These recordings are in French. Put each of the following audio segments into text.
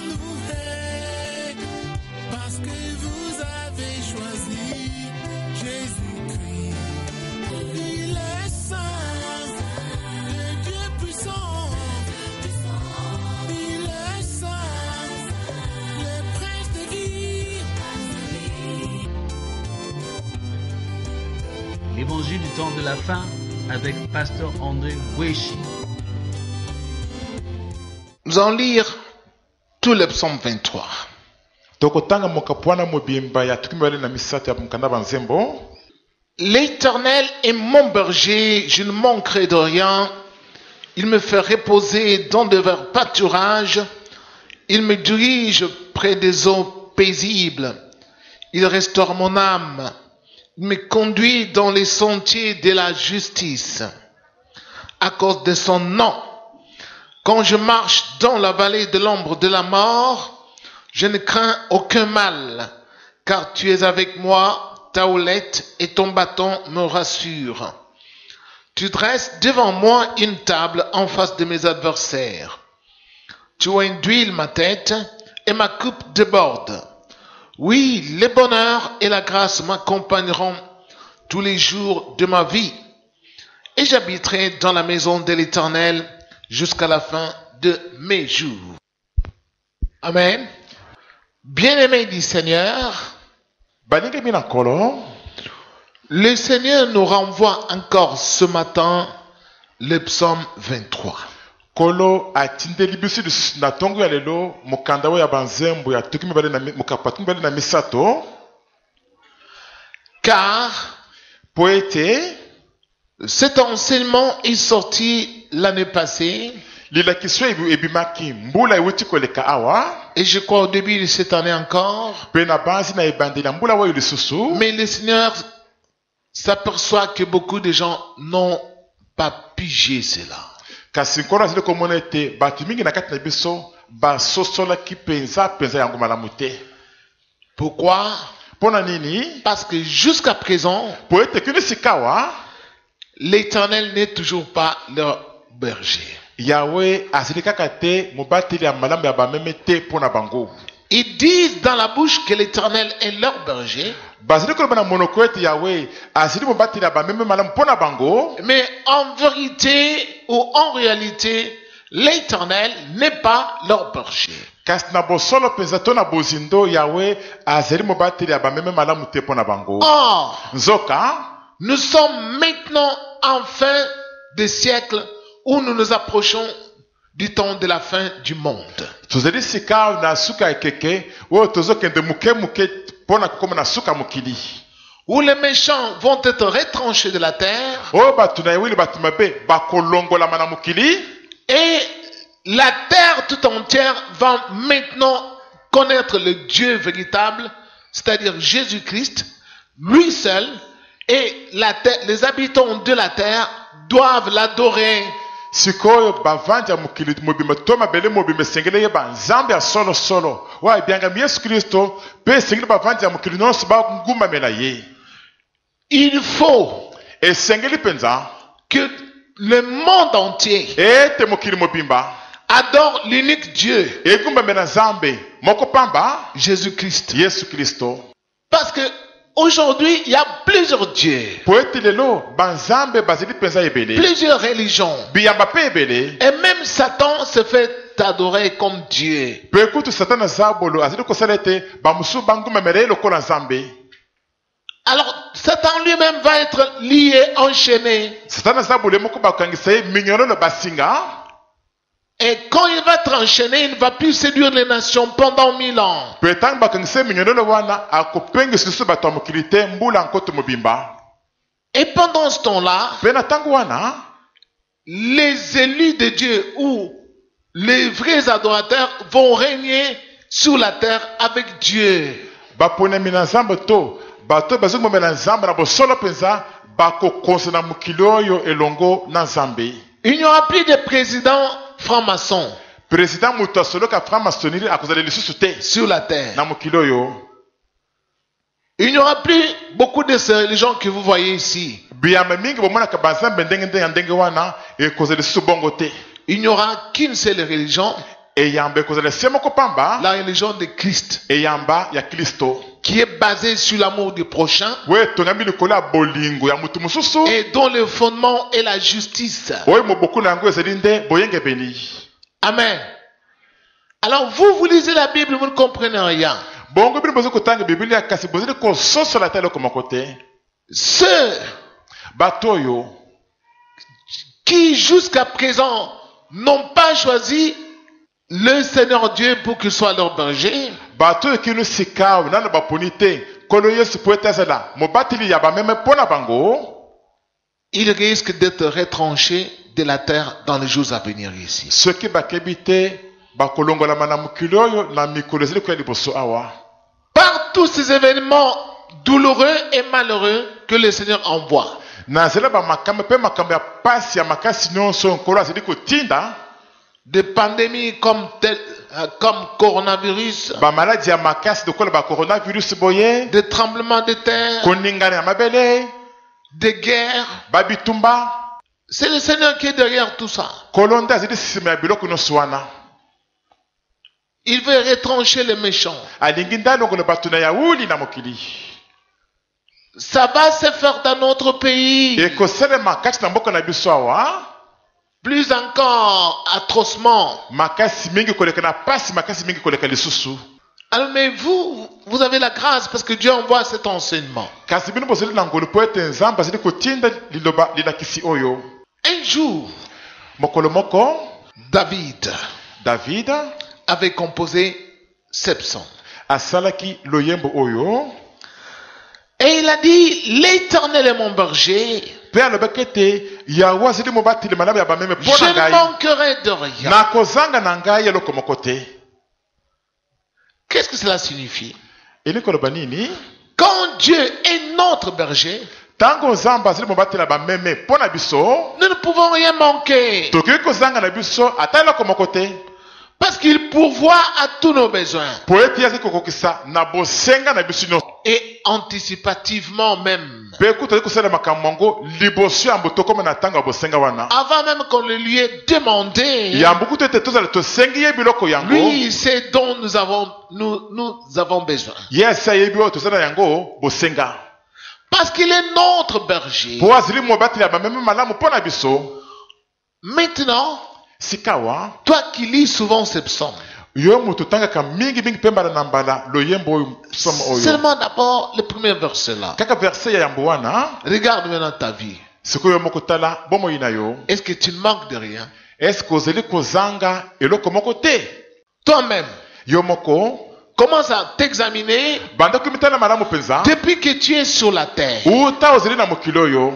nous hait, parce que vous avez choisi Jésus-Christ. Il est saint, le Dieu puissant. Il est saint, le prince de vie. L'évangile du temps de la fin avec Pasteur André Weshi. Nous allons lire tout le psaume 23. L'Éternel est mon berger, je ne manquerai de rien. Il me fait reposer dans de verts pâturages. Il me dirige près des eaux paisibles. Il restaure mon âme. Il me conduit dans les sentiers de la justice. À cause de son nom. Quand je marche dans la vallée de l'ombre de la mort, je ne crains aucun mal, car tu es avec moi, ta houlette et ton bâton me rassurent. Tu dresses devant moi une table en face de mes adversaires. Tu induis ma tête et ma coupe déborde. Oui, le bonheur et la grâce m'accompagneront tous les jours de ma vie, et j'habiterai dans la maison de l'Éternel jusqu'à la fin de mes jours. Amen. Bien-aimés du Seigneur, le Seigneur nous renvoie encore ce matin le psaume 23. Kolo atindeli biso lisusu na tongo ya lelo mukanda ya banzembo ya toki mibale na mukapatu mibale na misato, car poete cet enseignement est sorti l'année passée. lilakiso ebimaki mbula ewuti koleka awa, Et je crois au début de cette année encore. pe na banzi na ebandeli ya mbula oyo lisusu. Mais le Seigneur s'aperçoit que beaucoup de gens n'ont pas pigé cela. Kasi nkolo azali komona ete bato mingi na kati na biso basosolaki penza yango malamu te. Pourquoi? Pona nini? Parce que jusqu'à présent, Po ete kini sikawa l'Éternel n'est toujours pas leur berger. Yahweh azali kaka te mobateli ya malamu ya bameme te pona bango. Ils disent dans la bouche que l'Éternel est leur berger, Bazali koloba na monoko ete Yahweh azali mobateli ya bameme malamu pona bango. mais en vérité ou en réalité, l'Éternel n'est pas leur berger. Kasi na bosolo penza to na bozindo Yahweh azali mobateli ya bameme malamu te pona bango. Or, Nzoka nous sommes maintenant en fin de siècle où nous nous approchons du temps de la fin du monde. tozali sika na suka ekeke oyo tozokende muke pona kokoma na suka mokili, Où les méchants vont être retranchés de la terre oyo bato na ewili bato mabe bakolongolama na mokili, et la terre tout entière va maintenant connaître le Dieu véritable, c'est-à-dire Jésus-Christ, lui seul, et les habitants de la terre doivent l'adorer. sikoyo bavandi ya mokili mobimba to mabele mobimba esengeli yeba nzambe ya solosolo oyo abyangami Yesu Kristo mpe esengeli bavandi ya mokili nyonso bangumbamela ye. Il faut Esengeli penza que le monde entier ete mokili mobimba adore l'unique Dieu, egumbamela nzambe moko pamba, Jésus-Christ. Yesu Kristo. Parce que aujourd'hui, il y a plusieurs dieux, Po ete lelo banzambe bazali penza ebele, plusieurs religions. biyamba pe ebele. Et même Satan se fait adorer comme Dieu. Pe kutu satana zabolo azali kosala ete bamusu bangumamela ye lokola nzambe. Alors, Satan lui-même va être lié, enchaîné. Satana zabolo moko bakangisa ye minyololo basinga. Et quand il va être enchaîné, il ne va plus séduire les nations pendant 1000 ans. Pe tango bakangisa ye minyololo wana akopengisa lisusu bato ya mokili te mbula nkoto mobimba. Et pendant ce temps-là, Pe na tango wana les élus de Dieu ou les vrais adorateurs vont régner sur la terre avec Dieu. baponami na nzambe to bato bazongomela nzambe na bosolo penza bakokonza na mokili oyo elongo na nzambe. Il n'y aura plus de président franc-maçon Président moto asoloka franc-maçonnerie akozala lisusu te sur la terre. na mokili oyo. Il n'y aura plus beaucoup de ces religions que vous voyez ici. biyamba mingi bomonaka banzambe ndenge wana ekozala lisusu bongo te. Il n'y aura qu'une seule religion. eyamba ekozala se moko pamba la religion de Christ, eyamba ya Kristo qui est basée sur l'amour du prochain oyo etongami likolo ya bolingo ya mutu mosusu et dont le fondement est la justice. oyo moboko na yango ezali nde boyengebeni. Amen. Alors vous lisez la Bible, vous ne comprenez rien. bongo bino boza kotanga biblia kasi bozali kososola ta eloko moko te. Ceux bato oyo qui jusqu'à présent n'ont pas choisi le Seigneur Dieu pour qu'il soit leur berger, bato oyo kino sikaw nano baponi te kolo yesu po ete azala mobateli ya bameme mpo na bango, ils risquent d'être retranchés de la terre dans les jours à venir ici. soki bakebi te bakolongolama na mokili oyo na mikolo ezali koya liboso awa. Par tous ces événements douloureux et malheureux que le Seigneur envoie, na nzela bamakambo mpe makambo ya pasi ya makasi nyonso nkolo azali kotinda, des pandémies comme coronavirus, bamaladi ya makasi lokola bacoronavirus boye, des tremblements de terre, koningana ya mabele, des guerres. babitumba, C'est le Seigneur qui est derrière tout ça. nkolo nde azali nsima ya biloko nyonso wana. Il veut retrancher les méchants. alingi nde alongola bato na yauli na mokili. Ça va se faire dans notre pays. ekosalema kati na mboka na biso awa, Plus encore atrocement. makasi mingi koleka na pasi makasi mingi koleka lisusu. Alors, mais vous avez la grâce parce que Dieu envoie cet enseignement. kasi bino bozali na ngolu po ete nzambe azali kotinda liloba lilakisi oyo. Un jour, mokolo moko David david avait composé 7 psaumes. asalaki loyembo oyo Et il a dit, l'Éternel est mon berger, mpe alobaki ete yawe azali mobateli malamu ya bameme mpo je na ne ngai, manquerai de rien. nakozanga na ngai eloko moko te. Qu'est-ce que cela signifie? eli koloba nini? Quand Dieu est notre berger, ntango nzambe azali mobateli ya bameme mpo na biso, nous ne pouvons rien manquer. tokoki kozanga na biso ata eloko moko te, Parce qu'il pourvoit à tous nos besoins. po ete ye azali kokokisa na bosenga na biso nyonso. Et anticipativement même. mpe kuta azali kosala makambo yango liboso ya mbo tokoma na ntango ya bosenga wana. Avant même qu'on le lui ait demandé, yambo kuta ete tozala tosengi ye biloko yango, lui, c'est dont nous avons besoin. ye asi ayebi oyo tozala yango bosenga. Parce qu'il est notre berger. po azali mobateli ya bameme malamu mpo na biso. Maintenant, sikawa toi qui lis souvent ces psaumes, yo moto otangaka mingimingi mpe mbala na mbala loyembo oyo psaume oyo, seulement d'abord le premier verset là. kaka verse ya yambo wana. Regarde maintenant ta vie. sikoyo moko tala bomoi na yo, Est-ce que tu ne manques de rien? eske ozali kozanga eloko moko te? Toi-même, yo moko commence à t'examiner banda komitala malamu mpenza depuis que tu es sur la terre. uta ozali na mokili oyo.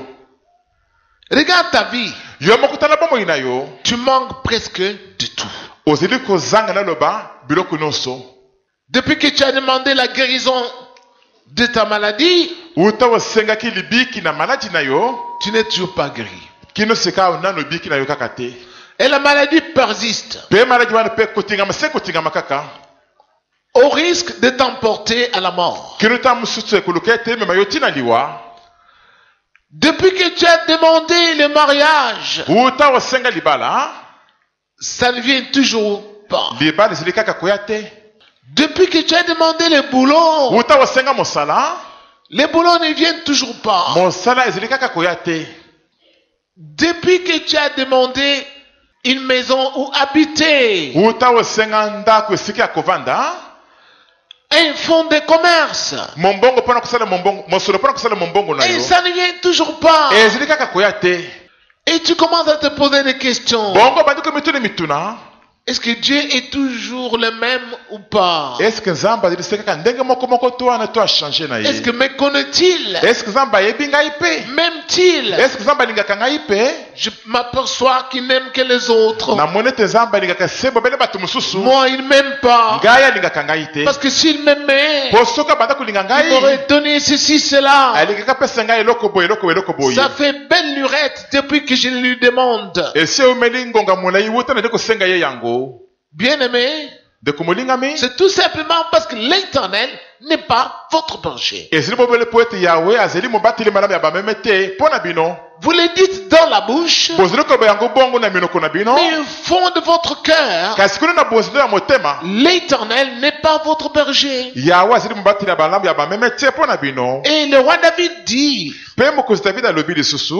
Regarde ta vie. yo moko tala bomoi na yo, Tu manques presque de tout. ozali kozanga naloba biloko nyonso. Depuis que tu as demandé la guérison de ta maladie, uta osengaki libiki na maladi na yo, tu n'es toujours pas guéri. kino sika nano biki na yo kaka te. Et la maladie persiste mpe maladi wana mpe kotingama se kotingama kaka, au risque de t'emporter à la mort. kino ta mosusu ekoluka ete emema yo ntina liwa. Depuis que tu as demandé le mariage, uta osenga libala, ça ne vient toujours pas. libala ezali kaka koya te. Depuis que tu as demandé le boulot, uta osenga mosala, les boulots ne viennent toujours pas. mosala ezali kaka koya te. Depuis que tu as demandé une maison où habiter, uta osenga ndako esika ya kovanda, un fonds de commerce, mombongo mpona kosala mombongo, mosolo mpona kosala mombongo na et yo, ça ne vient toujours pas. ezali kaka koya te. Et tu commences à te poser des questions. bongo bandi komituna mituna, Est-ce que Dieu est toujours le même ou pas? eske nzambe azali se kaka ndenge moko moko to wana to achange na Est-ce que ye? me connaît-il? eske nzambe ayebi ngai mpe? M'aime-t-il? eske nzambe alingaka ngai mpe? Je m'aperçois qu'il n'aime que les autres. namoni ete nzambe alingaka se bobele bato mosusu, Moi, il ne m'aime pas. ngai alingaka ngai te. Parce que s'il m'aimait, po soki abanda kolinga il ngai, m'aurait donné ceci, cela. alingaka pesa ngai eloko boye eloko eloko boye. Ça fait belle lurette depuis que je lui demande. esi eumeli ngonga molai wuta na nde kosenga ye yango. Bien-aimé, ndeko molingami C'est tout simplement parce que l'Éternel n'est pas votre berger. ezali bobele po ete yawe azali mobateli malamu ya bameme te mpo na bino Vous le dites dans la bouche, bozali koyeba yango bongo na minoko na bino mais au fond de votre cœur, kasi kuna na bozelo ya motema l'Éternel n'est pas votre berger. yawe azali mobateli ya balamu ya bameme te mpo na bino Et le roi David dit, mpe mokonzi david alobi lisusu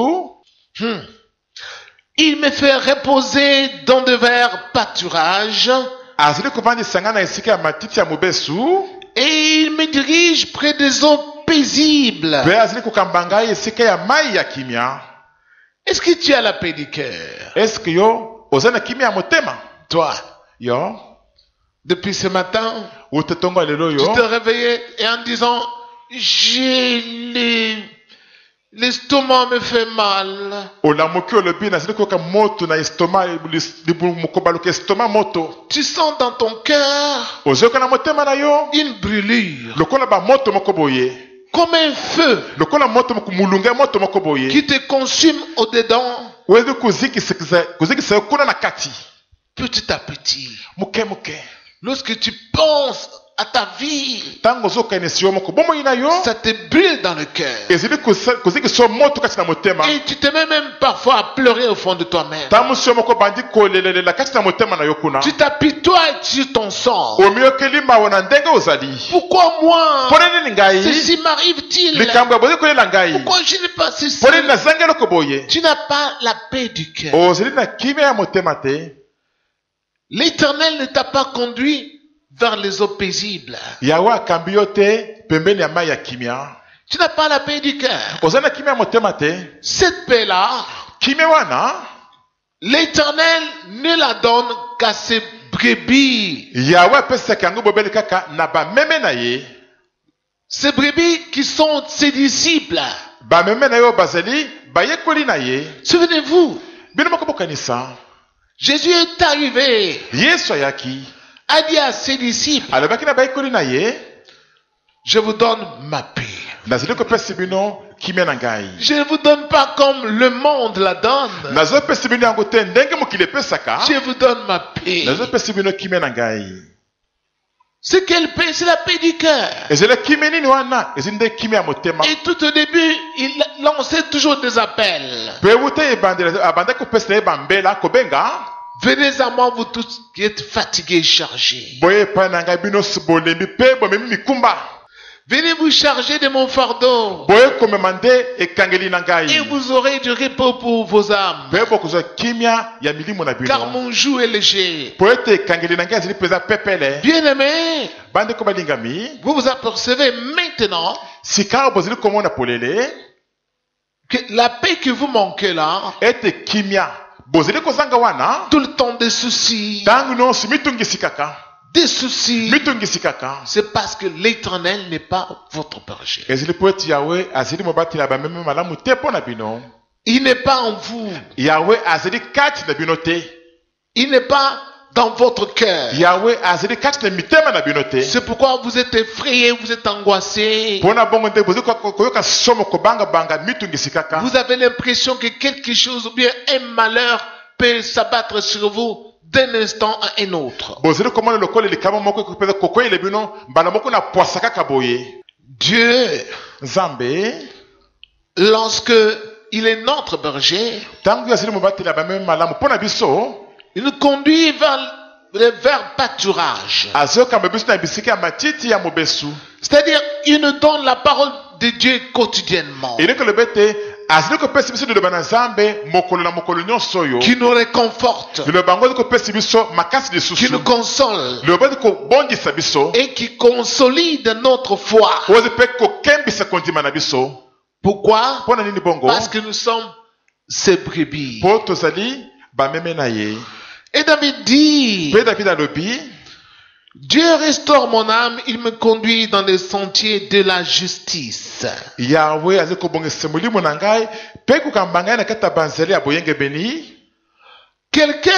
il me fait reposer dans de verts pâturages azali kovandisa ngai na esika ya matiti ya mobesu et il me dirige près des eaux paisibles. mpe azali kokamba ngai esika ya mai ya kimia. Est-ce que tu as la paix du cœur? eske yo oza na kimia ya motema Toi, yo depuis ce matin, ute ntongo ya lelo tu yo te réveillais et en disant, l'estomac me fait mal. olamuki olobi nazali koyoka moto na estoma mokobaluka estoma moto Tu sens dans ton cœur ozoyoka na motema na yo une brûlure, lokola bamoto moko boye comme un feu lokola moto mulunga moto moko boye qui te consume au-dedans, oyebi kozikisa yo kuna na kati petit à petit. moke moke Lorsque tu penses à ta vie, ntango ozokanisi yo moko bomoi na yo ça te brûle dans le cœur. ezali kozikisa yo moto kati na motema Et tu te mets même parfois à pleurer au fond de toi-même. ntango mosi yo moko bandi kolelelela kati na motema na yo kuna Tu t'apitoies sur ton sort. omiyokeli mawa na ndenge ozali Pourquoi moi? mpo nini ngai Ceci m'arrive-t-il? likambo ya bozi kolela ngai Pourquoi je n'ai pas ceci? mpo nini nazangi eloko boye Tu n'as pas la paix du cœur. ozali na kimia ya motema te L'Éternel ne t'a pas conduit vers les eaux paisibles. yawe akambi yo te pembeni ya mai ya kimia Tu n'as pas la paix du cœur. ozali na kimia ya motema te Cette paix-là, kimia wana l'Éternel ne la donne qu'à ses brebis. yawe apesaka yango bobeli kaka na bameme na ye Ces brebis qui sont ses disciples. bameme na ye oyo bazali bayekoli na ye Souvenez-vous, bino moko bokanisa Jésus est arrivé, yesu ayaki a dit à ses disciples, alobaki na bayekoli na ye je vous donne ma paix. nazali kopesa bino kimia na ngai Je ne vous donne pas comme le monde la donne. nazopesa bino yango te ndenge mokili epesaka Je vous donne ma paix. nazopesa bino kimia na ngai C'est quelle paix? C'est la paix du cœur. ezali kimia nini wana ezali nde kimia ya motema Et tout au début, il lançait toujours des appels. mpe ute abandaki kopesa na ye bambela kobenga Venez à moi, vous tous qui êtes fatigués et chargés. boye epai na ngai bino bolembi mpe bomemi mikumba Venez vous charger de mon fardeau. boye komema nde ekangeli na ngai Et vous aurez du repos pour vos âmes. mpe bokozwa kimia ya milimo na Car bino mon joug est léger. po ete ekangeli na ngai ezali mpenza pepele Bien-aimés, bandeko balingami vous vous apercevez maintenant sika bozali komona polele que la paix que vous manquez là, ete kimia bozali kozanga wana tout le temps des soucis, ntango nyonso mitungisi kaka des soucis, mitungisi kaka c'est parce que l'Éternel n'est pas votre berger. ezali po ete yawe azali mobateli ya bameme malamu te mpo na bino Il n'est pas en vous. yawe azali kati na bino te Il n'est pas dans votre cœur. yawe azali kati na mitema na bino te C'est pourquoi vous êtes effrayés, vous êtes angoissés. mpo na bongo nde bozali koyoka somo kobangabanga mitungisi kaka Vous avez l'impression que quelque chose ou bien un malheur peut s'abattre sur vous d'un instant à un autre. bozali komona lokola likama moko ekopeza kokweyele bino mbala moko na pwasa kaka boye Dieu, nzambe lorsque il est notre berger, ntango azali mobateli ya bameme malamu mpo na biso il nous conduit vers pâturage. azokamba biso na bisika ya matiti ya mobesu C'est-à-dire, il nous donne la parole de Dieu quotidiennement, eleki lobi ete azali kopesa biso liloba na nzambe mokolo na mokolo nyonso oyo qui nous réconforte, liloba yango ezali kopesa biso makasi qui lisusu nous console liloba ezali kobongisa biso et qui consolide notre foi. oyo ezali mpe kokembisa kondima na biso Pourquoi? mpo na nini bongo Parce que nous sommes ses brebis. mpo tozali bameme na ye Et David dit, mpe david alobi Dieu restaure mon âme, il me conduit dans les sentiers de la justice. yawe azali kobongisa molimo na ngai mpe kokamba ngai na kati ya banzela ya boyengebeni Quelqu'un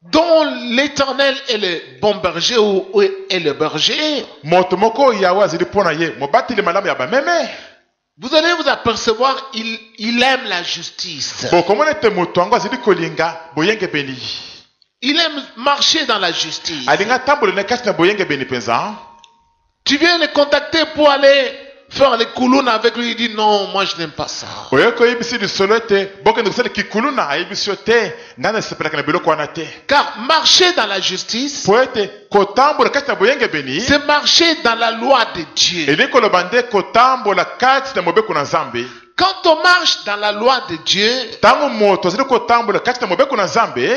dont l'Éternel est le bon berger ou est le berger, moto moko oyo yawe azali mpo na ye mobateli malamu ya bameme vous allez vous apercevoir, il aime la justice. bokomona ete moto yango azali kolinga boyengebeni Il aime marcher dans la justice. alinga tambola na kati na boyenge beni penza. Tu viens le contacter pour aller faire les koulounes avec lui. Il dit non, moi je n'aime pas ça. Oyeko yebisi di solo te boke ndosala kikuluna ayebisi te ngana sepelaka na biloko wana te. Car marcher dans la justice, Poete kotambola kati na boyenge beni c'est marcher dans la loi de Dieu. eliko lobande kotambola kati na mobeko na Nzambe. Quand on marche dans la loi de Dieu, Tango moto azali kotambola kati na mobeko na Nzambe,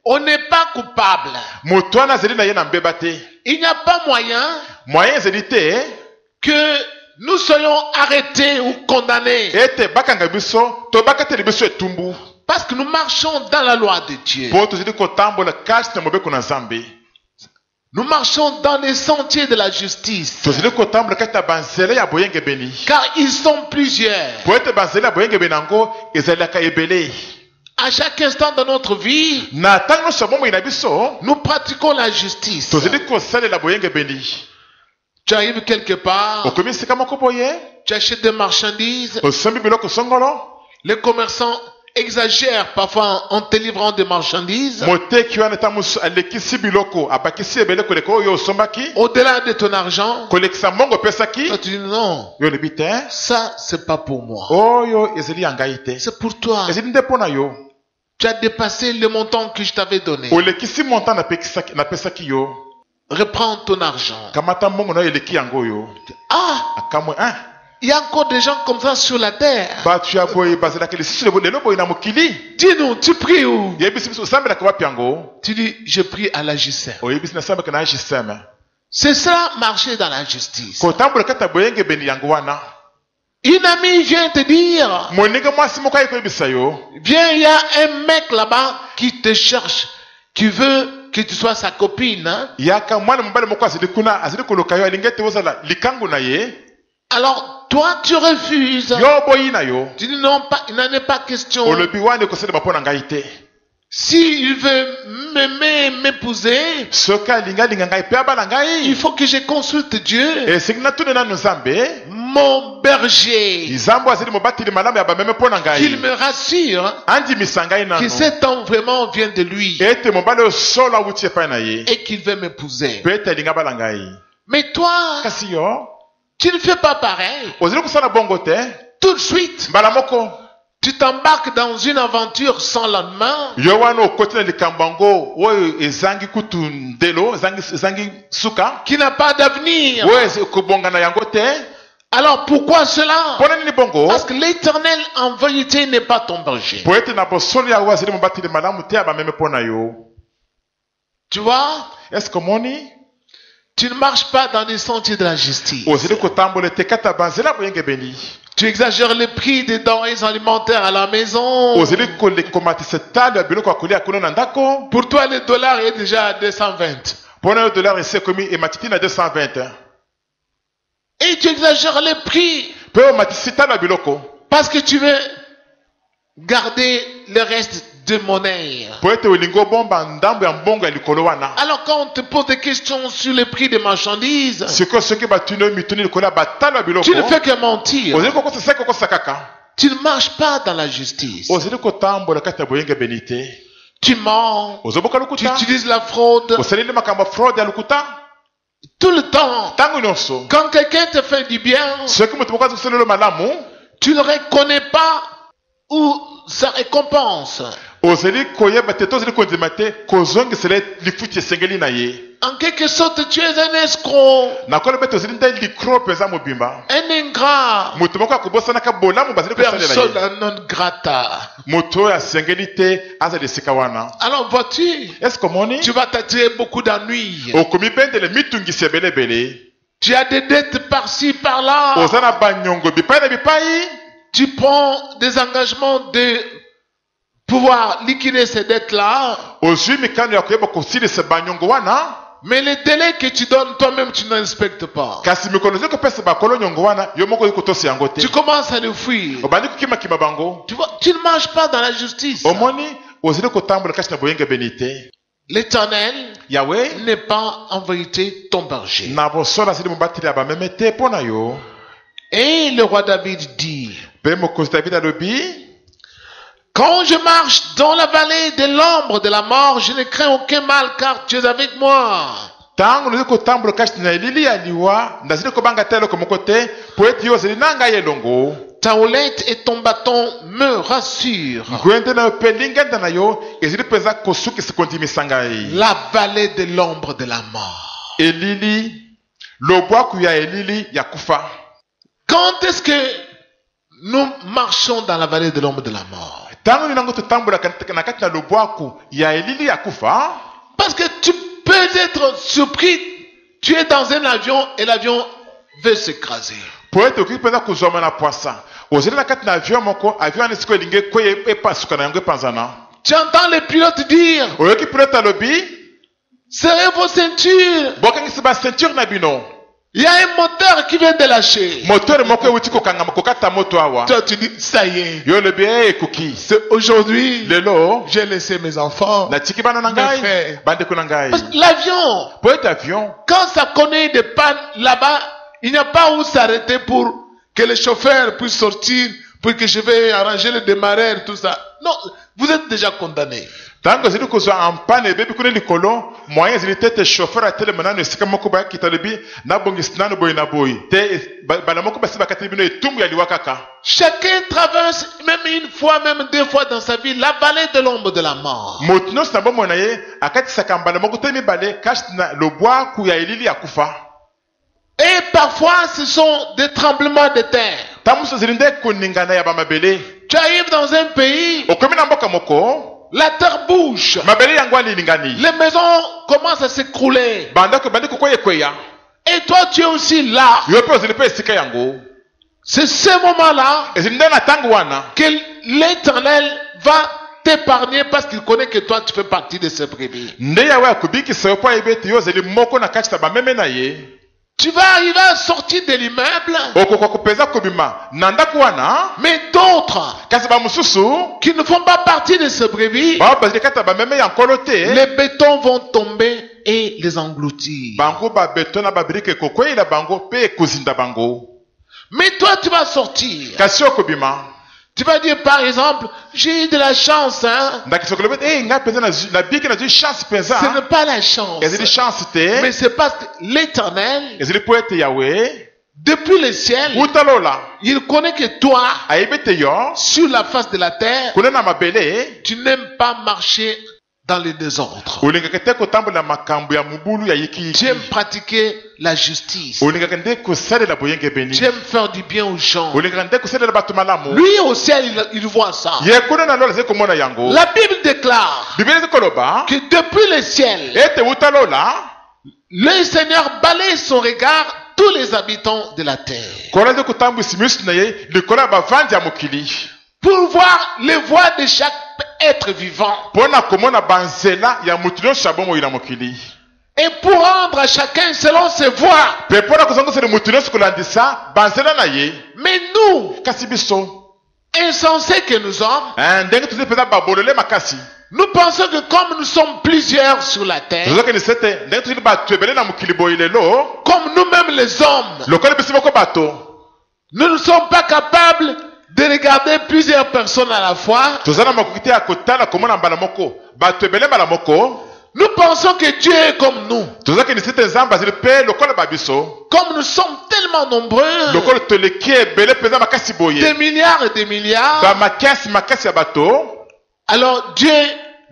on n'est pas coupable. moto wana azali na ye na mbeba te. Il n'y a pas moyen Moyen ezali te que nous soyons arrêtés ou condamnés. ete bakanga biso to bakateli biso etumbu. Parce que nous marchons dans la loi de Dieu. Po tozali kotambola kati na mobeko na Nzambe. Nous marchons dans les sentiers de la justice. Tozali kotambola kati na banzela ya boyenge beni. Car ils sont plusieurs. Po ete banzela ya boyenge beni yango ezalaka ebele. À chaque instant de notre vie, Na ntango nyonso ya bomoi na biso nous pratiquons la justice. tozali kosalela boyenge beni. Tu arrives quelque part, Okomi esika moko boye tu achètes des marchandises. osombi biloko songolo. Les commerçants exagèrent parfois en te livrant des marchandises. Moteki wana ntango mosusu alekisi biloko abakisi ebele koleka oyo osombaki Au-delà de ton argent, kolekisa mbongo opesaki toi tu dis non, yo olobi te ça c'est pas pour moi. oyo ezali ya ngai te C'est pour toi. ezali nde mpo na yo. Tu as dépassé le montant que je t'avais donné. Olekisi montant napesaki yo. Reprends ton argent. Kamata mbongo na yo eleki yango oyo. Ah, Akamwe il y a encore des gens comme ça sur la terre. batu ya boye bazalaki lisusu lelo boye na mokili. Dis-nous, tu pries où? Yebisi biso osambelaka wapi yango? Tu dis, je prie à la justice. Oyebisi nasambelaka na JSM. C'est ça, marcher dans la justice. Kotambola kati ya boyenge beni yango wana. Une amie vient te dire, Moninga mwasi moko ayi koyebisa yo. viens, il y a un mec là-bas qui te cherche, qui veut que tu sois sa copine. Hein? Yaka mwana mobali moko azali kuna azali koluka yo alingi ete ozala likangu na ye. Alors, toi, tu refuses. Yo boyi na yo. Tu dis non, pas, il n'en est pas question. Olobi wana ekosalema mpo na ngai te. S'il veut m'épouser, Soki alingi alinga ngai mpe abala il ngai. faut que je consulte Dieu, Esengi natune nanu Nzambe. mon berger, Nzambe azali mobateli malamu ya bameme mpo na qu'il ngai. me rassure Andimisa ngai que nanu. cet homme vraiment vient de lui Ete mobali oyo solo awuti epai na ye. et qu'il veut m'épouser. Mpe ete alingi abala ngai. Mais toi, Kasi yo tu ne fais pas pareil. ozali kosala bongo te. Tout de suite, Mbala moko tu t'embarques dans une aventure sans lendemain. yo wana okoti na likambo yango oyo ezangi kutu ndelo ezangi suka Qui n'a pas d'avenir. oyo kobongana yango te. Alors pourquoi cela? Mpona nini bongo? Parce que l'Éternel en vérité n'est pas ton berger. Po ete na bosolo yawe azali mobateli malamu te ya bameme mpo na yo. Tu vois, Est-ce que omoni tu ne marches pas dans les sentiers de la justice. ozali kotambola te kati ya banzela boyenge beni. Tu exagères les prix des denrées alimentaires à la maison. Ozali komatisa talo ya biloko ya kolia kuna na ndako. Pour toi, le dollar est déjà à 220. Mpona yo dollar esi ekomi ematiti na 220. Et tu exagères les prix Mpe omatisi talo ya biloko. parce que tu veux garder le reste de monnaie. Po ete olingi obomba ndambo ya mbongo ya likolo wana. Alors quand on te pose des questions sur les prix des marchandises, Sikoyo soki batuni oyo mituni likolo ya batalo ya biloko. tu ne fais que mentir. Ozali kokosa seki kokosa kaka. Tu ne marches pas dans la justice. Ozali kotambola kati ya boyenge beni te. Tu mens. Ozoboka Tu lokuta. utilises la fraude Osaleli makambo ya fraude ya lokuta. tout le temps. Ntango nyonso. Quand quelqu'un te fait du bien, Soki moto moko aza kosalela malamu. tu ne reconnais pas où sa récompense. Ozali koyeba te to ozali kondima te kozongisela lifuti esengeli na ye. En quelque sorte, tu es un escroc, Nakoloba ete ozali nde likro mpenza mobimba. un ingrat, Moto moko akobosanaka bolamu bazali kosalela ye. persona non grata. Moto oyo asengeli te azala esika wana. Alors vois-tu, Est-ce que omoni? tu vas t'attirer beaucoup d'ennuis. Okomi bendele mitungisi ebelebele. Tu as des dettes par-ci, par-là. Oza na banyongo bipai na bipai. Tu prends des engagements de pouvoir liquider ces dettes-là. Ozwi mikano ya koyeba kosilisa banyongo wana. Mais les délais que tu donnes toi-même, tu ne respectes pas. Kasi mikolo ozali kopesa bakolo nyongo wana yo moko oyi kotosa yango te. Tu commences à le fuir. Obandi kokima-kima bango. Tu vois, tu ne marches pas dans la justice. Omoni ozali kotambola kati na boyenge beni te. L'Éternel Yawe n'est pas en vérité ton berger. na bosolo azali mobateli ya bameme te mpo na yo. Et le roi David dit, Mpe mokonzi David alobi Quand je marche dans la vallée de l'ombre de la mort, je ne crains aucun mal car tu es avec moi. Tangu nili kotambulo kati na elili ya liwa ndazili kobanga telo komoko te po ete yo ozali na ngai elongo. Ta houlette et ton bâton me rassurent. Ngwende na yo mpe lingenda na yo ezali mpenza kosukisa kondimisa ngai. La vallée de l'ombre de la mort. Elili lobwaku ya elili ya kufa. Quand est-ce que nous marchons dans la vallée de l'ombre de la mort? Tangu ninango totambola na kati na lobwaku ya elili ya kufa. Parce que tu peux être surpris, tu es dans un avion et l'avion veut s'écraser. Po ete okoki mpenza kozwama na poisa ozali na kati na avion moko avion wana esika elingi ekweya epasuka na yango epanzana. Tu entends le pilote dire, oyoki pilote alobi serrez vos ceintures. bokangisi baceinture na bino. Il y a un moteur qui vient de lâcher. moteur moko ewuti kokangama kokata moto awa. Toi tu dis, ça y est. yo olobi ekoki C'est aujourd'hui, lelo j'ai laissé mes enfants. natiki bana na Mes ngai frères. bandeko na ngai. Parce que l'avion, po ete avion quand ça connaît des pannes là-bas, il n'y a pas où s'arrêter pour que le chauffeur puisse sortir, pour que je vais arranger le démarreur, tout ça. Non, vous êtes déjà condamné. tango ezali kozwa ampane ebebi kuna likolo moyen ezali te ete chauffeur atelema nano esika moko bayakita lobi nabongisi nano boye na boye te bana moko basi bakateli bino etumbu ya liwa kaka. Chacun traverse, même une fois, même deux fois dans sa vie, la vallée de l'ombre de la mort. moto nyonso na bomoi na ye akatisaka mbala moko te mibale kasi na lobwaku ya elili ya kufa. Et parfois, ce sont des tremblements de terre. ntango mosusu ezali nde koningana ya bamabele. Tu arrives dans un pays, okomi na mboka moko la terre bouge. mabele yango alilingani Les maisons commencent à s'écrouler. bandako ebandi kokweya. Et toi, tu es aussi là. yo mpe ozali mpe esika yango. C'est ce moment-là ezali nde na ntango wana que l'Éternel va t'épargner parce qu'il connaît que toi, tu fais partie de ses brebis. nde yawe akobikisa yo mpo ayebi ete yo ozali moko na kati na bameme na ye. Tu vas arriver à sortir de l'immeuble, okoka kopenza kobima na ndako wana mais d'autres kasi bamosusu qui ne font pas partie de ces brebis, bao bazali kati na bameme ya nkolo te les bétons vont tomber et les engloutir. bango babeto na babirike ekokweyela bango mpe ekozinda bango. Mais toi, tu vas sortir. kasi okobima Tu vas dire, par exemple, j'ai eu de la chance, hein. ndakisa kolobi ete ngai mpenza nabiki nazwi chance mpenza. Ce n'est pas la chance. ezali chance te Mais c'est parce que l'Éternel, ezali mpo ete yawe depuis le ciel, wuta lola il connaît que toi, ayebi ete yo sur la face de la terre, kuna na mabele tu n'aimes pas marcher dans le désordre. olingaka te kotambola makambo ya mobulu ya Tu yikiyiki. aimes pratiquer la justice. olingaka nde kosalela boyengebeni. Tu aimes faire du bien aux gens. olingaka nde kosalela bato malamu. Lui au ciel, il voit ça. ye kuna na lola azali komona yango. La Bible déclare biblia ezi koloba que depuis le ciel, ete wuta lola le Seigneur balaye son regard tous les habitants de la terre kola ezi kotambwisa miso na ye likolo ya bavandi ya mokili pour voir les voies de chaque être vivant mpo na komona banzela ya motu nyonso ya bomoi na mokili et pour rendre à chacun selon ses voies. mpe mpo na kozongisela motu nyonso kolandisa banzela na ye. Mais nous, kasi biso insensés que nous sommes, ndenge tozali mpenza babolole makasi nous pensons que comme nous sommes plusieurs sur la terre, tozokanisa ete ndenge tozali bato ebele na mokili boye lelo comme nous-mêmes les hommes, lokola biso moko bato nous ne sommes pas capables de regarder plusieurs personnes à la fois. toza na makoki te ya kotala komona mbala moko bato ebele mbala moko. Nous pensons que Dieu est comme nous. tozokanisa ete nzambe azali mpe lokola babiso Comme nous sommes tellement nombreux, lokola toleki ebele mpenza makasi des boye milliards et des milliards, makasi ya bato. alors Dieu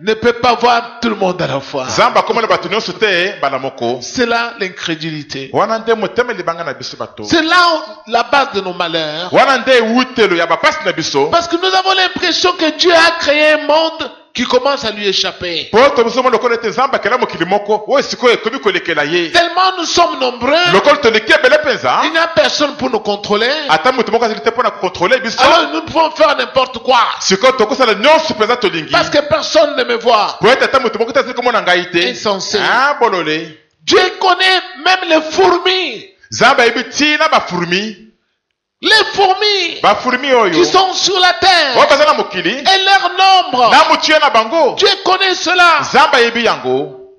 ne peut pas voir tout le monde à la fois. nzambe akomona bato nyonso te mbala moko. C'est là l'incrédulité. wana nde motema libanga na biso bato. C'est là la base de nos malheurs. wana nde ewutelo ya bapasi na biso. Parce que nous avons l'impression que Dieu a créé un monde qui commence à lui échapper. po tobisoma lokola ete nzambe akela mokili moko oyo sikoyo ekomi kolekela ye. Tellement nous sommes nombreux, lokola toleki ebele mpenza il n'y a personne pour nous contrôler. ata moto moko azali te mpo na kokontrole biso. Alors nous pouvons faire n'importe quoi. sikoyo tokosala nyonso mpenza tolingi Parce que personne ne me voit. po ete ata moto moko te azali komona ngai te. Insensé. bolole Dieu connaît même les fourmis. nzambe ayebi ntina bafurmi. Les fourmis bafurmi oyo qui sont sur la oyo terre baza na mokili et leur nombre. na motu ye na bango. Dieu connaît cela. nzambe ayebi yango.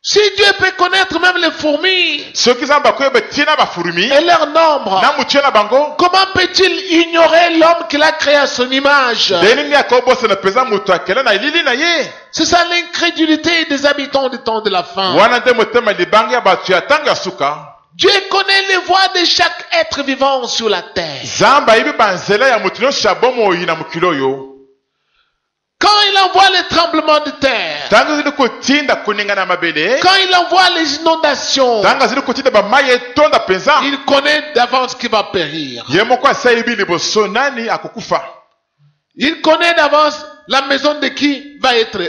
Si Dieu peut connaître même les fourmis soki nzambe akoyeba tina bafurumi et leur nombre, na mutie na bango comment peut-il ignorer l'homme qu'il a créé à son image? ndenini akobosana mpenza moto akela na elili na ye C'est ça l'incrédulité des habitants du temps de la fin. wana nde motema libanga ya bato ya ntango ya suka. Dieu connaît les voies de chaque être vivant sur la terre. nzambe ayebi banzela ya moto nyonso ya bomoi na mokili oyo. Quand il envoie les tremblements de terre, ntango zili kotinda koningana mabele quand il envoie les inondations, ntango zili kotinda bamai etonda mpenza il connaît d'avance qui va périr. ye moko asayebi liboso nani akokufa. Il connaît d'avance la maison de qui va être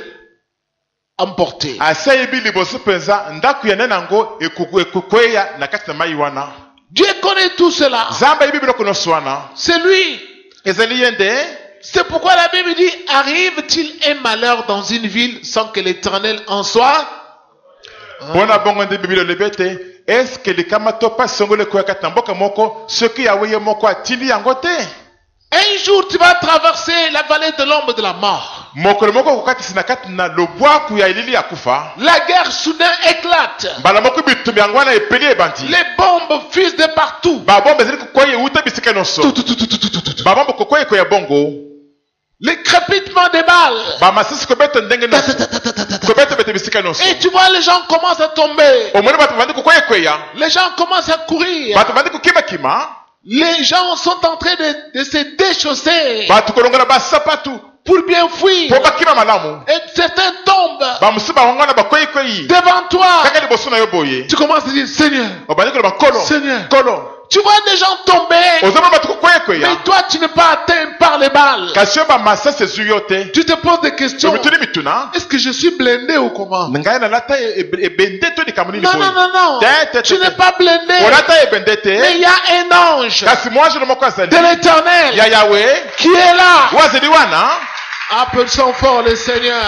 emportée. asayebi liboso mpenza ndako ya nani yango ekokweya na kati na mai wana. Dieu connaît tout cela. nzambe ayebi biloko nyonso wana. C'est lui. ezali ye nde C'est pourquoi la Bible dit, arrive-t-il un malheur dans une ville sans que l'Éternel en soit? mpona bongo nde bibili olobi ete eske likama to pasi songolo ekoya kati na mboka moko soki yawe ye moko atindi yango te. Un jour, tu vas traverser la vallée de l'ombre de la mort. mokolo moko okokatisi na kati na lobwaku ya elili ya kufa. La guerre soudain éclate. mbala moko bitumbi yango wana epeli ebandi. Les bombes fusent de partout. babombe ezali kokwei euta bisika nyonso. babombe kokwei ekoya bongo. Les crépitements des balles. bamasisi kobeta ndenge nyonso kobeta bete bisika nyonso. Et tu vois, les gens commencent à tomber. omoni bato bandi kokwei ekweya. Les gens commencent à courir. bato bandi kokima-kima. Les gens sont en train de se déchausser bato kolongola basapatu pour bien fuir. mpo bakima malamu. Et certains tombent bamosusu bangongana bakweikwei devant toi. kaka liboso na yo boye. Tu commences à dire, Seigneur, obandi koloba nkolo Seigneur. nkolo. tu vois des gens tomber. ozomona bato kokweikwea. Mais toi, tu n'es pas atteint par les balles. kasi yo bamasasi ezwi yo te. Tu te poses des questions. omituni mituna. Est-ce que je suis blindé ou comment? ngai nalata ebende to likambo nini Non, non, non, non. Tu n'es pas blindé. olata ebende Mais te. il y a un ange kasi mwanjelo moko azali de l'Éternel ya yawe qui est là. oyo azali wana. Appelle-son fort le Seigneur.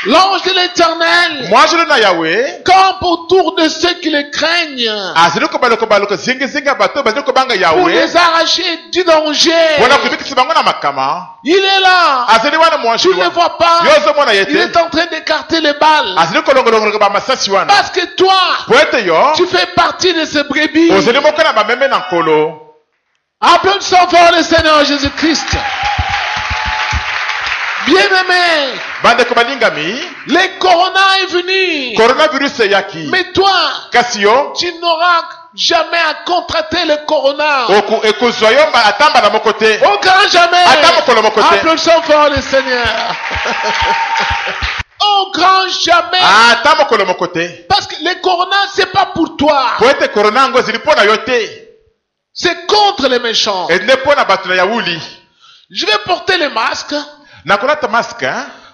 L'ange de l'Éternel mwanjelo na yawe campe autour de ceux qui le craignent azali kobaloko zingizingi ya bato bazali kobanga pour yawe les arracher du danger. mpona kobikisa bango na makama. Il est là. azali wana Tu mwanjelo ne le wana. vois pas. yo ozomona ye Il est te. en train d'écarter les balles. azali kolongolongola bamasasi wana. Parce que toi, po ete yo tu fais partie de ces brebis. ozali moko na bameme na nkolo. Applaudissons fort le Seigneur Jésus-Christ. Bien-aimé, bandeko balingami le corona est venu. coronavirus eyaki. Mais toi, kasi yo tu n'auras jamais à contracter le corona. ekozwa yo atamba na moko te. Au grand jamais. Ata mokolo moko te. Applaudissons fort le Seigneur. Au grand jamais. ata mokolo moko te. Parce que le corona, c'est pas pour toi. po ete korona yango ezali mpo na yo te. C'est contre les méchants. ende mpo na bato na yawuli. Je vais porter le masque nakolata maske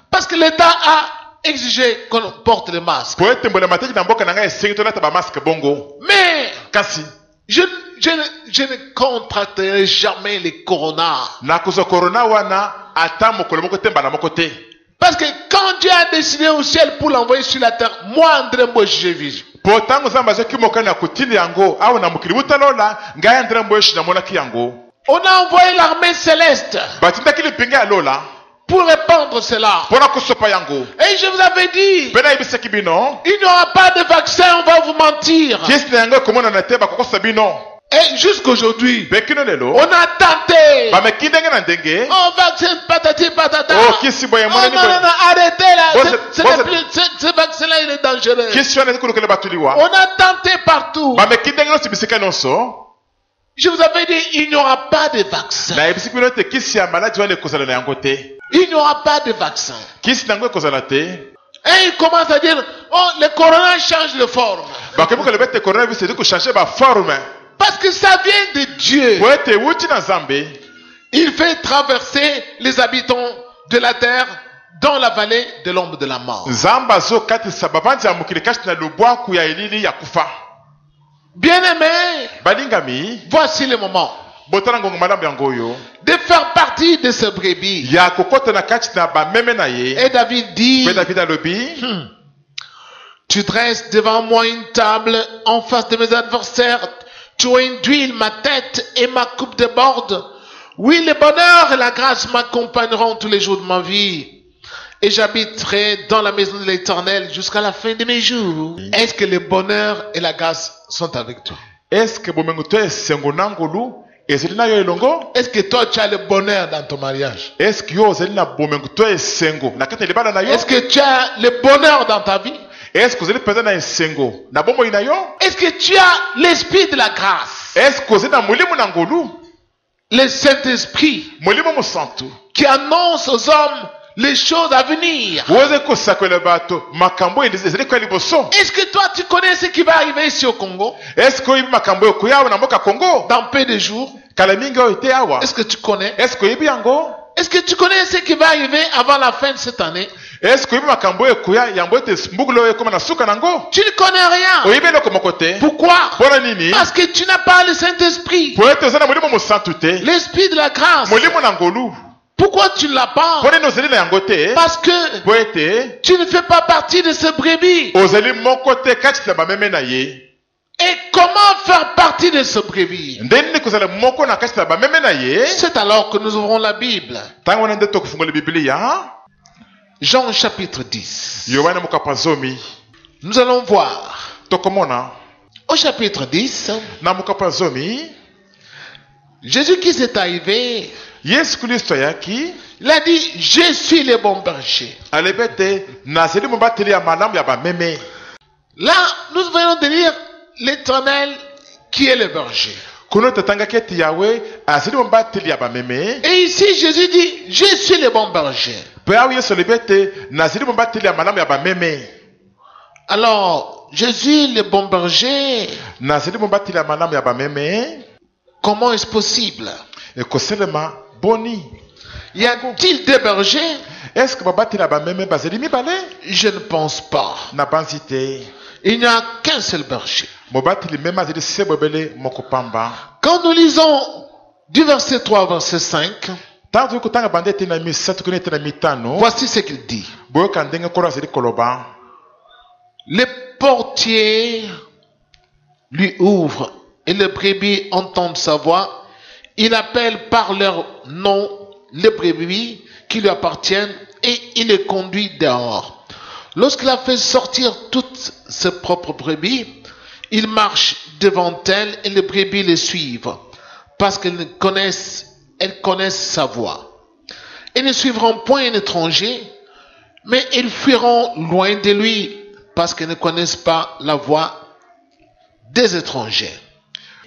parce que l'État a exigé qu'on porte le masque. po ete mbona mateki na mboka na ngai esengi tolata bamaske bongo. Mais kasi je ne contracterai jamais le corona. nakozwa korona wana ata mokolo moko te mbala moko te. Parce que quand Dieu a décidé au ciel pour l'envoyer sur la terre, moi, André Mboshi, j'ai vu. po ntango nzambe azwaki mokano ya kotinda yango awa na mokili butalola ngai andre mboyeshi namonaki yango. On a envoyé l'armée céleste batindaki lipinga ya lola pour répandre cela. mpona kosopa yango. Et je vous avais dit, mpe nayebisaki bino il n'y aura pas de vaccin, on va vous mentir. kisi na yango ekomonana te bakokosa bino. Et jusqu'aujourd'hui, mpe kino lelo on a tenté. bameki ndenge na ndenge. Oh, vaccin patati patata. Oh, kisi boye Oh, monani non, non, boye. non, arrêtez là. Bon, Ce bon, n'est plus- ce vaccin-là, il est dangereux. kisi wana ezikolokele bato liwa. On a tenté partout. bameki ndenge nyonso bisika nyonso. Je vous avais dit, il n'y aura pas de vaccin. nayebisiki bino ete kisi ya maladi wana ekozala na yango te. Il n'y aura pas de vaccin. kisi na yango ekozala te. Et il commence à dire, oh, le corona change de forme. bakomi koloba ete coronavirus ezi kochange baforme. Parce que ça vient de Dieu. po ete ewuti na nzambe. Il fait traverser les habitants de la terre dans la vallée de l'ombre de la mort. nzambe azokatisa bavandi ya mokili kati na lubwaku ya elili ya kufa. Bien-aimés, balingami voici le moment botala ngongo malamu yango oyo de faire partie de ce brebis. ya kokota na kati na bameme na ye. Et David dit, mpe david alobi tu dresses devant moi une table en face de mes adversaires. Tu induis ma tête et ma coupe déborde. Oui, le bonheur et la grâce m'accompagneront tous les jours de ma vie. et j'habiterai dans la maison de l'Éternel jusqu'à la fin de mes jours. Est-ce que le bonheur et la grâce sont avec toi? Est-ce que bomengo to esengo nangolu ezeli na yo elongo? Est-ce que toi tu as le bonheur dans ton mariage? Est-ce que yo ozeli na bomengo to esengo na kati ya libala na yo? Est-ce que tu as le bonheur dans ta vie? Est-ce que ozeli peza na esengo na bomoi na yo? Est-ce que tu as l'esprit de la grâce? Est-ce que ozeli na molimo na ngolu? Le Saint-Esprit Molimo mosantu qui annonce aux hommes les choses à venir. woze kosakwela bato makambo ezeli kwa liboso. Est-ce que toi tu connais ce qui va arriver ici au Congo Est-ce que oyibi makambo ekoya na mboka Congo? dans peu de jours? Kala mingi oyo ete awa. Est-ce que tu connais? Est-ce que oyibi yango? Est-ce que tu connais ce qui va arriver avant la fin de cette année? Est-ce que oyibi makambo ekoya yango ete mbugulu oyo ekoma na suka nango? Tu ne connais rien. Oyibi eloko moko te. Pourquoi? Mpona nini? Parce que tu n'as pas le Saint-Esprit, Po ete oza na molimo mosantu te. l'esprit de la grâce. Molimo na ngolu. Pourquoi tu ne l'as pas? Mpona nini ozali na yango te? Parce que Po ete tu ne fais pas partie de ce brebis. ozali moko te kati na bameme na ye. Et comment faire partie de ce brebis? Nde nini kozala moko na kati na bameme na ye? C'est alors que nous ouvrons la Bible. Ntango wana nde tokofungola Biblia. Jean chapitre 10. Yohana mokapa zomi. Nous allons voir. Tokomona Au chapitre 10, na mokapa zomi. Jésus qui s'est arrivé, Yesu Kristo ayaki il a dit, je suis le bon berger. alobi ete nazali mobateli ya malamu ya bameme. Là, nous venons de lire l'Éternel qui est le berger. Kuno totangaki ete yawe azali mobateli ya bameme. Et ici, Jésus dit, je suis le bon berger. Mpe awa Yesu alobi ete nazali mobateli ya malamu ya bameme. Alors, Jésus, le bon berger, Nazali mobateli ya malamu ya bameme. comment est-ce possible? Ekoselema boni. Y a-t-il deux bergers? Est-ce que babateli ya bameme bazali mibale? Je ne pense pas. Na banzi te. Il n'y a qu'un seul berger. Mobateli meme azali se bobele moko pamba. Quand nous lisons du verset 3 au verset 5, Ntango toyi kotanga banda ete na misato kuni ete na mitano. voici ce qu'il dit. Boyoka ndenge nkolo azali koloba. Le portier lui ouvre et les brebis entendent sa voix. Il appelle par leur nom les brebis qui lui appartiennent et il les conduit dehors. Lorsqu'il a fait sortir toutes ses propres brebis, il marche devant elles et les brebis les suivent parce qu'elles connaissent sa voix. Elles ne suivront point un étranger, mais ils fuiront loin de lui parce qu'ils ne connaissent pas la voix des étrangers.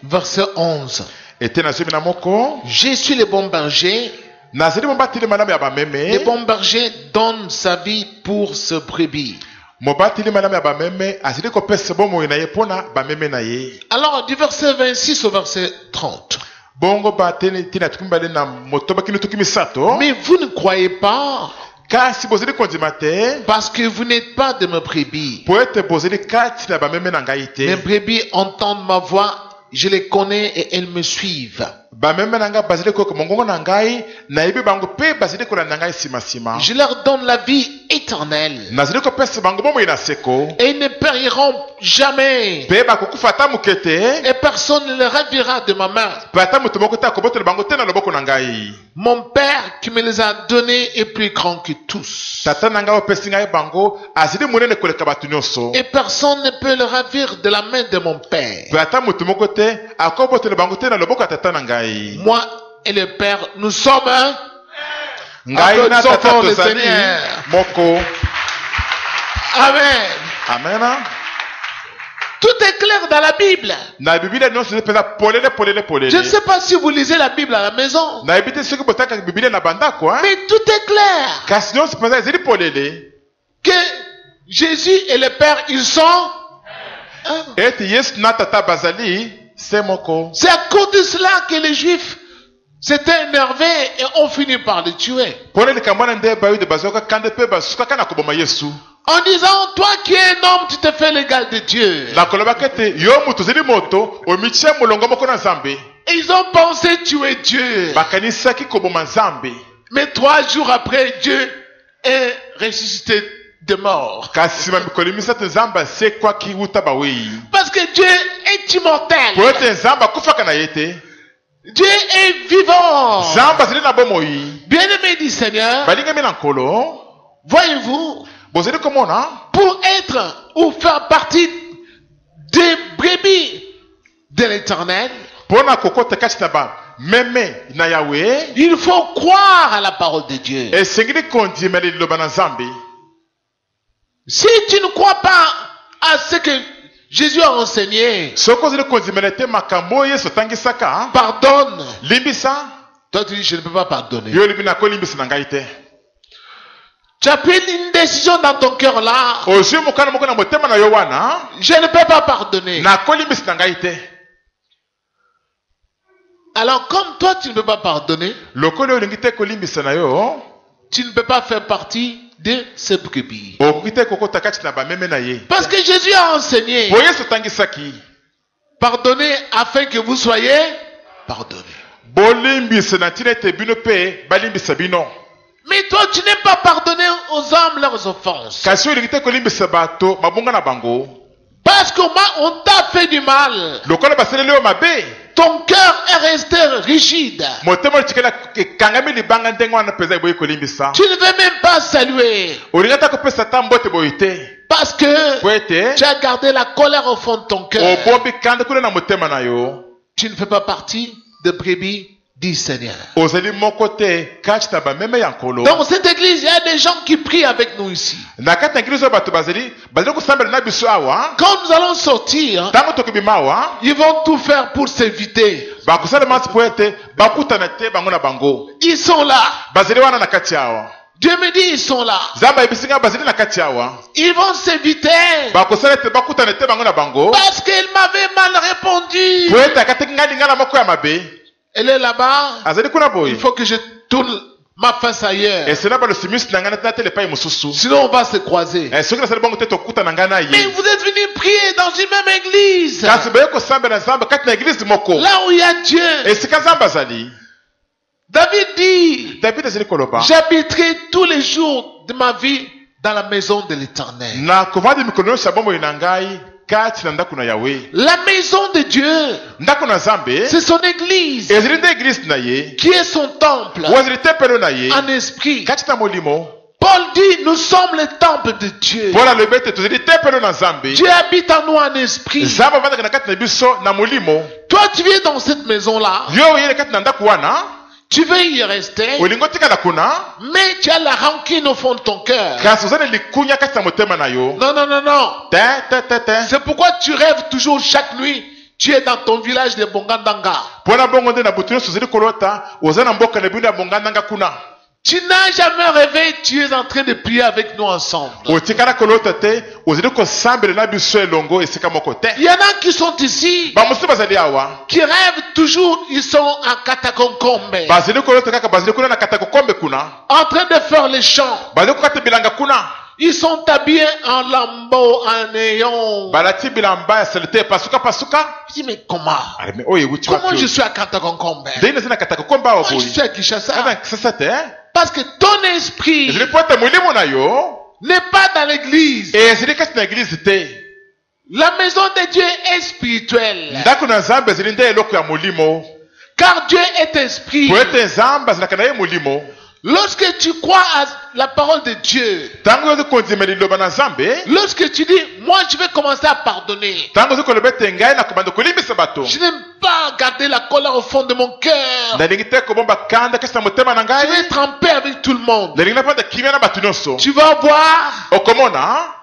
Verset 11. Ete nazomi na moko. Je suis le bon berger. Nazali mobateli malamu ya bameme. Le bon berger donne sa vie pour ce brebis. Mobateli malamu ya bameme azali kopesa bomoi na ye mpona bameme na ye. Alors, du verset 26 au verset 30. Bongo bateli tina tuki mibale na motoba kino tuki misato. Mais vous ne croyez pas Kasi bozali kondima te. parce que vous n'êtes pas de mes brebis. Po ete bozali kati na bameme na ngai te. Mes brebis entendent ma voix, je les connais et elles me suivent. Bameme na ngai bazali koyoka mongongo na ngai nayebi bango mpe bazali kolanda ngai nsima. Je leur donne la vie éternelle Nazali kopesa bango bomoi na seko. et ils ne périront jamais. Mpe bakokufa ata moke te. Et personne ne les ravira de ma main. Mpe ata moto moko te akobotela bango te na loboko na ngai. Mon Père qui me les a donnés est plus grand que tous. Tata na ngai opesi ngai bango azali monene koleka bato nyonso. Et personne ne peut le ravir de la main de mon Père. Mpe ata moto moko te akobotela bango te na loboko ya tata na ngai. Moi et le Père, nous sommes un. Ngai na Applaudissons tata pour le tozali Seigneur. moko. Amen. Amen. Tout est clair dans la Bible. Na Biblia nyonso epeza polele Je ne sais pas si vous lisez la Bible à la maison, na ebite soki botaka Biblia na bandako mais tout est clair. kasi nyonso mpenza ezali polele Que Jésus et le Père, ils sont un. ete Yesu na tata bazali se moko. C'est à cause de cela que les Juifs s'étaient énervés et ont fini par le tuer. Mpona likambo wana nde bayude bazoka kande mpe basukaka na koboma Yesu. En disant, toi qui es un homme, tu te fais l'égal de Dieu. Na kolobaka ete yo mutu ozali moto omitie molongo moko na Nzambe. Et ils ont pensé tuer Dieu. Bakanisaki koboma Nzambe. Mais 3 jours après, Dieu est ressuscité de mort. Kasi mikolo misato Nzambe asekwaki wuta bawei. Parce que Dieu est immortel. Po ete Nzambe akufaka na ye te. Dieu est vivant. Nzambe azali na bomoi. Bien-aimé du Seigneur, Balingami na nkolo. Voyez-vous, bozali komona pour être ou faire partie des brebis de l'Éternel, pona kokota kati na ba meme na Yahweh il faut croire à la parole de Dieu. esengeli kondimela liloba na Nzambe. Si tu ne crois pas à ce que Jésus a enseigné, Soko ozali kondimela te makambo oyo Yesu atangisaka pardonne. limbisa Toi, tu dis, je ne peux pas pardonner. yo libi na kolimbisa na ngai te. Tu as pris une décision dans ton cœur là. Ozwi mokano moko na motema na yo wana Je ne peux pas pardonner. na kolimbisa na ngai te. Alors, comme toi, tu ne peux pas pardonner, Lokolo olingi te kolimbisa na yo tu ne peux pas faire partie de ces brebis. okoki te kokota kati na bameme na ye. Parce que Jésus a enseigné, Po Yesu atangisaki pardonnez afin que vous soyez pardonnés. bolimbisa na ntina ete bino mpe balimbisa bino. Mais toi, tu n'aimes pas pardonner aux hommes leurs offenses. Kasi olingi te kolimbisa bato mabonga na bango Parce qu'on t'a fait du mal. lokola basaleli yo mabe. Ton cœur est resté rigide. Motema otikela ekangami libanga ndenge wana mpenza eboyi kolimbisa. Tu ne veux même pas saluer. Olingi ata kopesa ata mbote boyi te Parce que po ete tu as gardé la colère au fond de ton cœur. obombi kanda kuna na motema na yo. Tu ne fais pas partie des brebis du Seigneur. Ozali moko te kati na bameme ya nkolo. Dans cette église, il y a des gens qui prient avec nous ici. Na kati na nkiliso bato bazali kosambela na biso awa Quand nous allons sortir, ntango tokobima awa ils vont tout faire pour s'éviter. bakosala masi po ete bakutana te bango na bango. Ils sont là. Bazali wana na kati awa. Dieu me dit, ils sont là. Nzambe ayebisi nga bazali na kati awa. Ils vont s'éviter. Bakosala ete bakutana te bango na bango Parce qu'ils m'avaient mal répondu. po ete akataki ngai lingana moko ya mabe. Elle est là-bas. Azali kuna Il boye faut que je tourne ma face ailleurs. esena balosi miso na ngai na tele epai mosusu. Sinon, on va se croiser. Soki nasali bango te tokutana ngai na Mais ye. vous êtes venus prier dans une même église. Kasi boye kosambela Nzambe kati na eglise moko Là où il y a Dieu. esika Nzambe azali. David dit, David azali koloba j'habiterai tous les jours de ma vie dans la maison de l'Éternel. na kovanda mikolo nyonso ya bomoi na ngai kati na ndako na Yawe. La maison de Dieu, Ndako na Nzambe c'est son église ezali nde eglise na ye qui est son temple oyo ezali tempelo na ye en esprit. kati na molimo. Paul dit, nous sommes le temple de Dieu. Mpo alobi ete tozali tempelo na Nzambe. Dieu habite en nous en esprit. Nzambe avandaka na kati na biso na molimo. Toi, tu viens dans cette maison-là, Yo oyele kati na ndako wana tu veux y rester, olingi otikala kuna mais tu as la rancune au fond de ton cœur. kasi oza na likunya kati na motema na yo. Non, non, non, non. Te. C'est pourquoi tu rêves toujours chaque nuit. Tu es dans ton village de Bongandanga. Mpona bongo nde na butu nyonso ozali kolota oza na mboka na bino ya bongandanga kuna. Tu n'as jamais rêvé, tu es en train de prier avec nous ensemble. Otikala kolota te ozali kosambela na biso elongo esika moko te. Il y en a qui sont ici, Bamosusu bazali awa qui rêvent toujours, ils sont en Katakonkombe, bazali kolota kaka bazali kuna na katako kombe kuna. en train de faire les chants. Bazali kokata bilanga kuna. Ils sont habillés en lambeau, en néon. Balati bilamba ya salite pasuka. Je dis, mais comment? Aleme oyo wuti Comment je wapi. suis à Katakonkombe? Ndenge na katako kombe awa Moi, je boyi. suis à Kinshasa. Ana sasa te. Parce que ton esprit Ezali pote molimo na yo. n'est pas dans l'église. Ezali kati na eglise te. La maison de Dieu est spirituelle. Ndako na Nzambe ezali nde eloko ya molimo. Car Dieu est esprit. Po ete Nzambe azalaka na ye molimo. Lorsque tu crois à la parole de Dieu, Tango ozo kondima liloba na Nzambe. lorsque tu dis, moi je vais commencer à pardonner, Tango ozo koloba ete ngai na kobanda kolimbisa bato. je n'aime pas garder la colère au fond de mon cœur, Nalingi te kobomba kanda kati na motema na je ngai. vais tremper avec tout le monde. Nalingi napanda kimia na bato nyonso. Tu vas voir, Okomona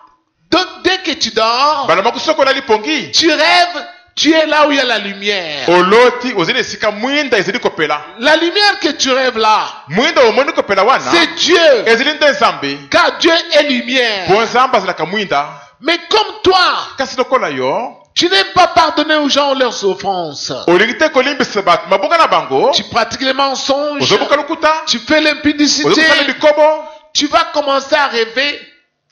donc dès que tu dors, bana moko soko na lipongi. tu rêves, tu es là où il y a la lumière. Oloti ozali esika mwinda ezali kopela. La lumière que tu rêves là, Mwinda omoni kopela wana. c'est Dieu, Ezali nde Nzambe. car Dieu est lumière. Po Nzambe azalaka mwinda. Mais comme toi, Kasi lokola yo. tu n'aimes pas pardonner aux gens leurs offenses. Olingi te kolimbisa bato mabonga na bango. Tu pratiques les mensonges, Ozobuka lokuta. tu fais l'impudicité, Ozobukana likobo. tu vas commencer à rêver,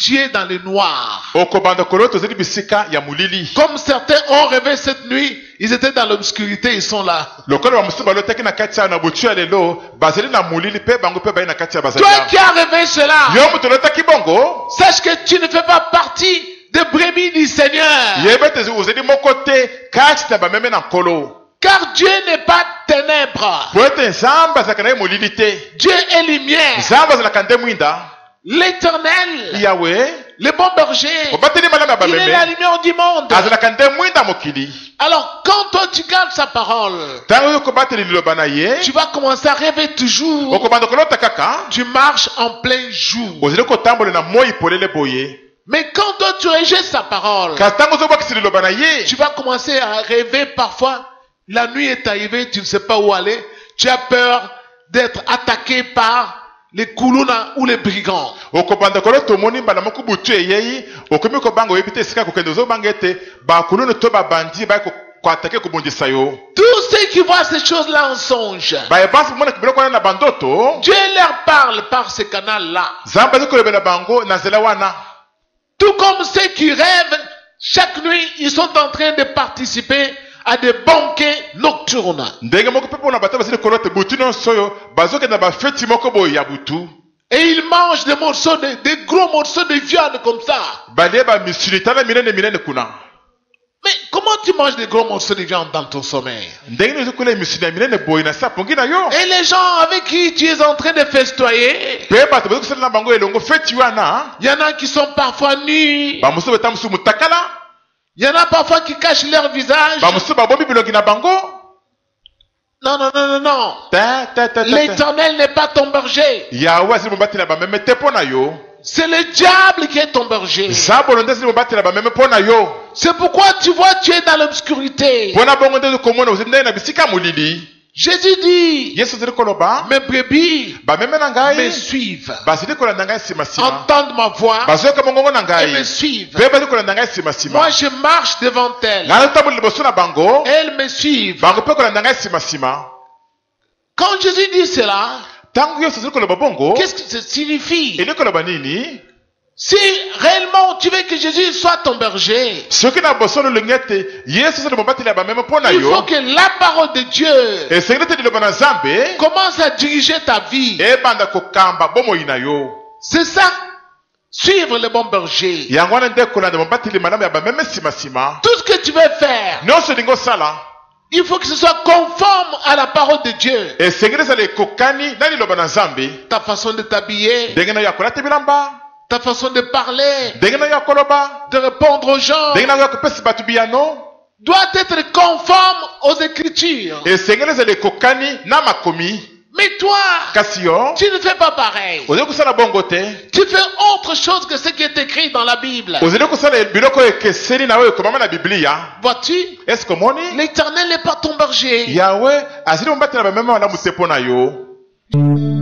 tu es dans le noir. Okobanda kolota ozali bisika ya mulili. Comme certains ont rêvé cette nuit, ils étaient dans l'obscurité, ils sont là. Lokola bamosusu balotaki na kati ya na butu ya lelo bazali na mulili pe bango pe bayi na kati ya bazali. Toi qui as rêvé cela, Yo mutu olotaki bongo. sache que tu ne fais pas partie des brebis du Seigneur. Yeba te ozali moko te kati na bameme na nkolo. Car Dieu n'est pas ténèbres. Po ete Nzambe azalaka na ye molili te. Dieu est lumière. Nzambe azalaka nde mwinda. L'Éternel, Yahweh le bon berger, obateli malamu ya il est la bameme lumière du monde. azalaka nde mwinda mokili. Alors, quand toi tu gardes sa parole, Ntango oyo kobateli liloba na ye tu vas commencer à rêver toujours. okobanda kolota kaka Tu marches en plein jour. ozali kotambola na moi polele boye. Mais quand toi tu rejettes sa parole, kasi ntango ozobwakisa liloba na ye tu vas commencer à rêver parfois. La nuit est arrivée, tu ne sais pas où aller. Tu as peur d'être attaqué par les kuluna ou les brigands. okobanda kolota omoni mbala moko butu eyei okomi kobanga oyebi te esika kokende ozobanga ete bakulunu to babandi baye koatake kobundisa yo. Tous ceux qui voient ces choses-là en songe, bayebansi komona biloko wana na bandoto Dieu leur parle par ce canal-là. nzambe azi kolobela bango na nzela wana. Tout comme ceux qui rêvent, chaque nuit, ils sont en train de participer à des banquets nocturnes. ndenge moko mpe mpona bato bazali kolota butu nyonso oyo bazokenda bafeti moko boye ya butu Et ils mangent des morceaux, des gros morceaux de viande comme ça. balie bamisuni tala minene minene kuna. Mais comment tu manges des gros morceaux de viande dans ton sommeil? ndenge nini ozokola emisuni ya minene boye na se apongi na yo. Et les gens avec qui tu es en train de festoyer, mpe bato baza kosala na bango elongo feti wana il y en a qui sont parfois nus, bamosusu beta mosusu mutakala il y en a parfois qui cachent leur visage. bamosusu babombi bilongi na bango. Non, non, non, non, non. L'Éternel n'est pas ton berger. yawe azali mobateli ya bameme te mpo na yo. C'est le diable qui est ton berger. zabolo nde azali mobateli ya bameme mpo na yo. C'est pourquoi tu vois, tu es dans l'obscurité. mpo na bongo nde okomona ozali ndenge na bisika molili. Jésus dit, yesu azali koloba mes brebis bameme na me ngai suivent, bazali kolanda ngai simasima entendent ma voix bazoyoka mongongo na et ngai me suivent. mpe bazali kolanda ngai simasima. Moi, je marche devant elles. ngai nazotambola liboso na bango Elles me suivent. bango mpe kolanda ngai simasima. Quand Jésus dit cela, ntango yesu azali koloba bongo qu'est-ce que ça signifie? eli koloba nini? Si réellement tu veux que Jésus soit ton berger, soki na bosolo olingi ete yesu azali mobateli ya bameme mpo na il faut yo que la parole de Dieu esengeli ete liloba na nzambe commence à diriger ta vie. ebanda kokamba bomoi na yo. C'est ça, suivre le bon berger. yango wana nde kolanda mobateli malamu ya bameme simasima. Tout ce que tu veux faire, nyonso elingi osala il faut que ce soit conforme à la parole de Dieu. esengeli ezala ekokani na liloba na nzambe. Ta façon de t'habiller, ndenge na yo ya kolata bilamba, ta façon de parler, ndenge na yo ya koloba, de répondre aux gens, ndenge na yo ya kopesa bato biyano doit être conforme aux Écritures. esengeli ezala ekokani na makomi. Mais toi, kasi yo tu ne fais pas pareil. ozali kosala bongo te, Tu fais autre chose que ce qui est écrit dans la Bible. ozali kosala biloko oyo ekeseni na oyo ekomama na biblia. Vois-tu, eske omoni l'Éternel n'est pas ton berger. yawe azali mobateli ya bameme malamu te mpo na yo.